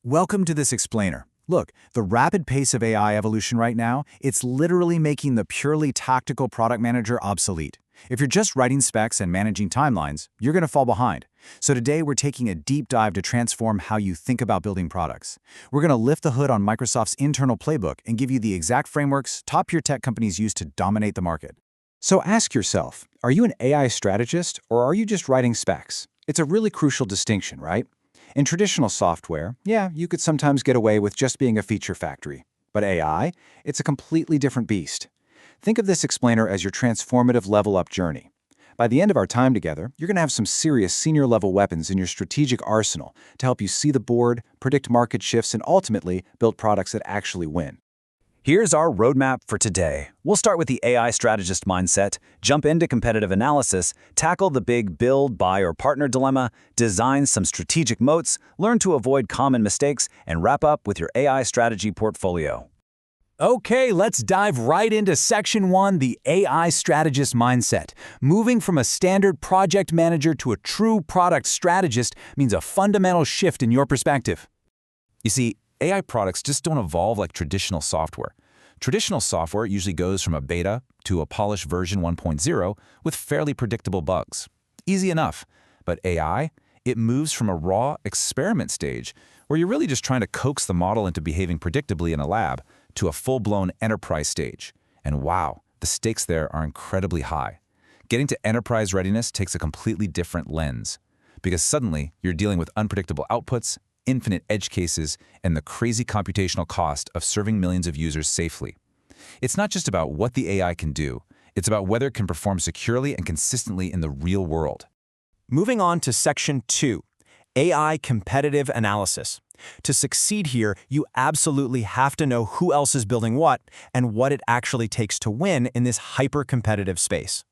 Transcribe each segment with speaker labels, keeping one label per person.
Speaker 1: Welcome to this explainer. Look, the rapid pace of AI evolution right now, it's literally making the purely tactical product manager obsolete. If you're just writing specs and managing timelines, you're going to fall behind. So today we're taking a deep dive to transform how you think about building products. We're going to lift the hood on Microsoft's internal playbook and give you the exact frameworks top-tier tech companies use to dominate the market. So ask yourself, are you an AI strategist or are you just writing specs? It's a really crucial distinction, right? In traditional software, yeah, you could sometimes get away with just being a feature factory. But AI, it's a completely different beast. Think of this explainer as your transformative level-up journey. By the end of our time together, you're going to have some serious senior-level weapons in your strategic arsenal to help you see the board, predict market shifts, and ultimately build products that actually win.
Speaker 2: Here's our roadmap for today. We'll start with the AI strategist mindset, jump into competitive analysis, tackle the big build, buy, or partner dilemma, design some strategic moats, learn to avoid common mistakes, and wrap up with your AI strategy portfolio.
Speaker 1: Okay, let's dive right into Section 1, the AI strategist mindset. Moving from a standard project manager to a true product strategist means a fundamental shift in your perspective.
Speaker 3: You see, AI products just don't evolve like traditional software. Traditional software usually goes from a beta to a polished version 1.0 with fairly predictable bugs. Easy enough. But AI, it moves from a raw experiment stage, where you're really just trying to coax the model into behaving predictably in a lab, to a full-blown enterprise stage. And wow, the stakes there are incredibly high. Getting to enterprise readiness takes a completely different lens, because suddenly you're dealing with unpredictable outputs, infinite edge cases, and the crazy computational cost of serving millions of users safely. It's not just about what the AI can do, it's about whether it can perform securely and consistently in the real world.
Speaker 4: Moving on to Section 2, AI competitive analysis. To succeed here, you absolutely have to know who else is building what and what it actually takes to win in this hyper-competitive space.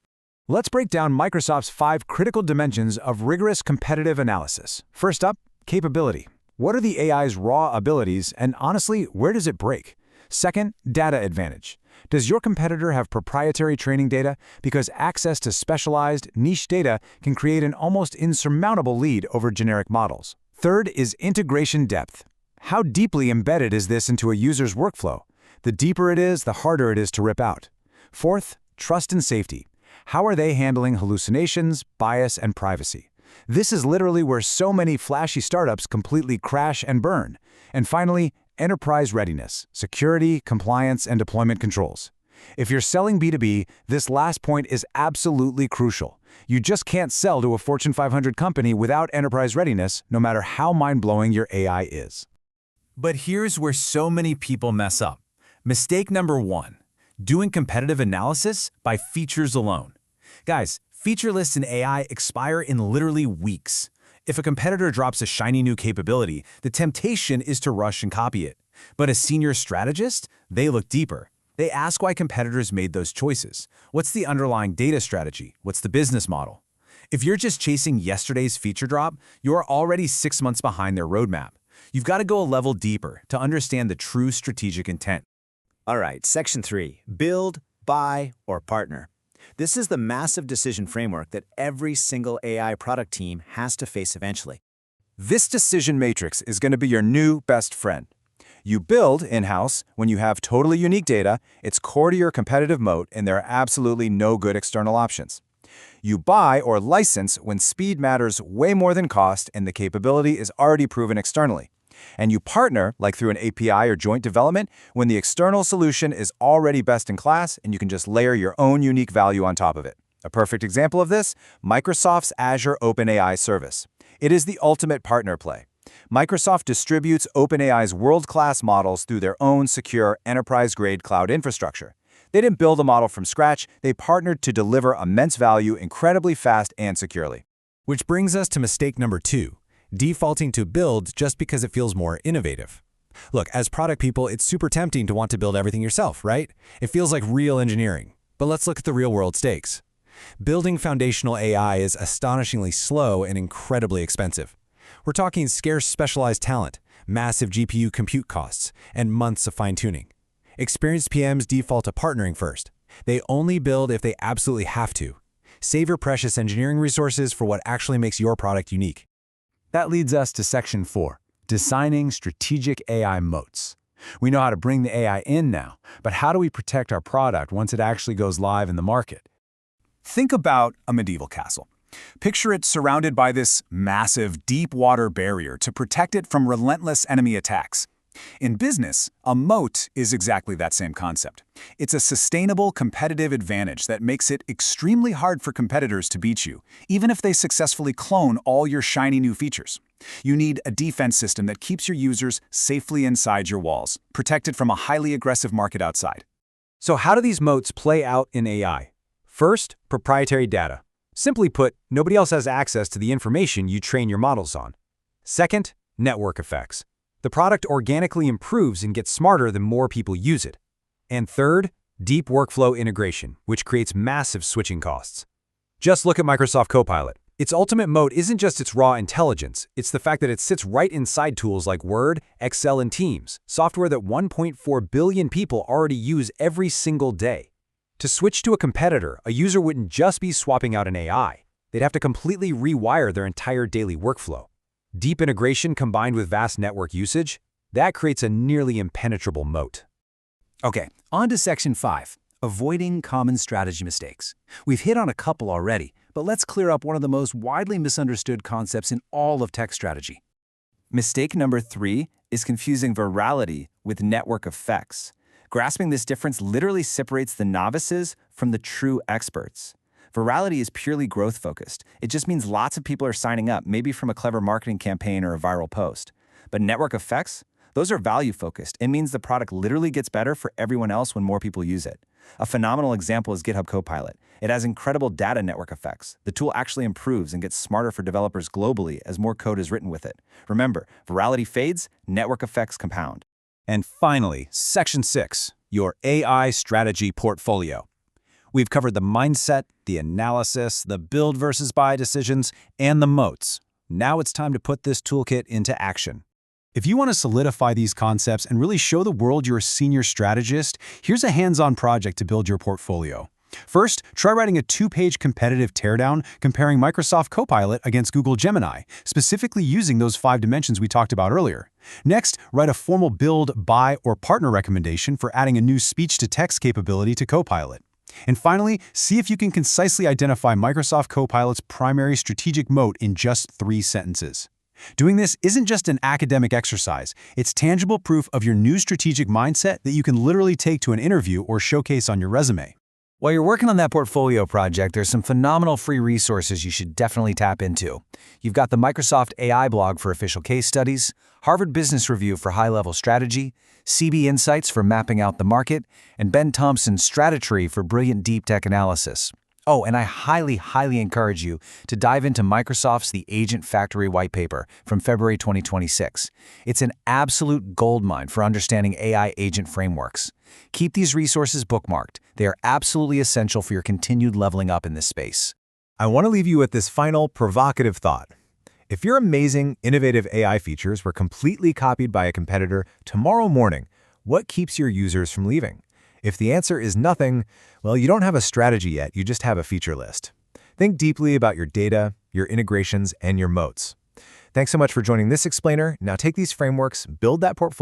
Speaker 1: Let's break down Microsoft's 5 critical dimensions of rigorous competitive analysis. First up, capability. What are the AI's raw abilities, and honestly, where does it break? Second, data advantage. Does your competitor have proprietary training data? Because access to specialized, niche data can create an almost insurmountable lead over generic models. Third is integration depth. How deeply embedded is this into a user's workflow? The deeper it is, the harder it is to rip out. Fourth, trust and safety. How are they handling hallucinations, bias, and privacy? This is literally where so many flashy startups completely crash and burn. And finally, enterprise readiness, security, compliance, and deployment controls. If you're selling B2B, this last point is absolutely crucial. You just can't sell to a Fortune 500 company without enterprise readiness, no matter how mind-blowing your AI is. But here's where so many people mess up. Mistake number 1, doing competitive analysis by features alone. Guys, feature lists in AI expire in literally weeks. If a competitor drops a shiny new capability, the temptation is to rush and copy it. But as senior strategists, they look deeper. They ask why competitors made those choices. What's the underlying data strategy? What's the business model? If you're just chasing yesterday's feature drop, you're already 6 months behind their roadmap. You've got to go a level deeper to understand the true strategic intent.
Speaker 2: All right, Section 3, build, buy, or partner. This is the massive decision framework that every single AI product team has to face eventually.
Speaker 1: This decision matrix is going to be your new best friend. You build in-house when you have totally unique data, it's core to your competitive moat, and there are absolutely no good external options. You buy or license when speed matters way more than cost and the capability is already proven externally. And you partner, like through an API or joint development, when the external solution is already best in class and you can just layer your own unique value on top of it. A perfect example of this, Microsoft's Azure OpenAI service. It is the ultimate partner play. Microsoft distributes OpenAI's world-class models through their own secure, enterprise-grade cloud infrastructure. They didn't build a model from scratch, they partnered to deliver immense value incredibly fast and securely.
Speaker 4: Which brings us to mistake number 2. Defaulting to build just because it feels more innovative. Look, as product people, it's super tempting to want to build everything yourself, right? It feels like real engineering. But let's look at the real-world stakes. Building foundational AI is astonishingly slow and incredibly expensive. We're talking scarce specialized talent, massive GPU compute costs, and months of fine-tuning. Experienced PMs default to partnering first. They only build if they absolutely have to. Save your precious engineering resources for what actually makes your product unique.
Speaker 1: That leads us to Section 4, Designing strategic AI moats. We know how to bring the AI in now, but how do we protect our product once it actually goes live in the market? Think about a medieval castle. Picture it surrounded by this massive, deep water barrier to protect it from relentless enemy attacks. In business, a moat is exactly that same concept. It's a sustainable competitive advantage that makes it extremely hard for competitors to beat you, even if they successfully clone all your shiny new features. You need a defense system that keeps your users safely inside your walls, protected from a highly aggressive market outside. So how do these moats play out in AI? First, proprietary data. Simply put, nobody else has access to the information you train your models on. Second, network effects. The product organically improves and gets smarter the more people use it. And third, deep workflow integration, which creates massive switching costs. Just look at Microsoft Copilot. Its ultimate moat isn't just its raw intelligence, it's the fact that it sits right inside tools like Word, Excel, and Teams, software that 1.4 billion people already use every single day. To switch to a competitor, a user wouldn't just be swapping out an AI. They'd have to completely rewire their entire daily workflow. Deep integration combined with vast network usage, that creates a nearly impenetrable moat.
Speaker 2: Okay, on to Section 5, avoiding common strategy mistakes. We've hit on a couple already, but let's clear up one of the most widely misunderstood concepts in all of tech strategy. Mistake number 3 is confusing virality with network effects. Grasping this difference literally separates the novices from the true experts. Virality is purely growth-focused. It just means lots of people are signing up, maybe from a clever marketing campaign or a viral post. But network effects? Those are value-focused. It means the product literally gets better for everyone else when more people use it. A phenomenal example is GitHub Copilot. It has incredible data network effects. The tool actually improves and gets smarter for developers globally as more code is written with it. Remember, virality fades, network effects compound.
Speaker 1: And finally, Section 6, your AI strategy portfolio. We've covered the mindset, the analysis, the build versus buy decisions, and the moats. Now it's time to put this toolkit into action. If you want to solidify these concepts and really show the world you're a senior strategist, here's a hands-on project to build your portfolio. First, try writing a 2-page competitive teardown comparing Microsoft Copilot against Google Gemini, specifically using those 5 dimensions we talked about earlier. Next, write a formal build, buy, or partner recommendation for adding a new speech-to-text capability to Copilot. And finally, see if you can concisely identify Microsoft Copilot's primary strategic moat in just 3 sentences. Doing this isn't just an academic exercise, it's tangible proof of your new strategic mindset that you can literally take to an interview or showcase on your resume.
Speaker 2: While you're working on that portfolio project, there's some phenomenal free resources you should definitely tap into. You've got the Microsoft AI blog for official case studies, Harvard Business Review for high-level strategy, CB Insights for mapping out the market, and Ben Thompson's Strategy for brilliant deep tech analysis. Oh, and I highly, highly encourage you to dive into Microsoft's The Agent Factory white paper from February 2026. It's an absolute goldmine for understanding AI agent frameworks. Keep these resources bookmarked. They are absolutely essential for your continued leveling up in this space.
Speaker 1: I want to leave you with this final provocative thought. If your amazing, innovative AI features were completely copied by a competitor tomorrow morning, what keeps your users from leaving? If the answer is nothing, well, you don't have a strategy yet, you just have a feature list. Think deeply about your data, your integrations, and your moats. Thanks so much for joining this explainer. Now take these frameworks, build that portfolio,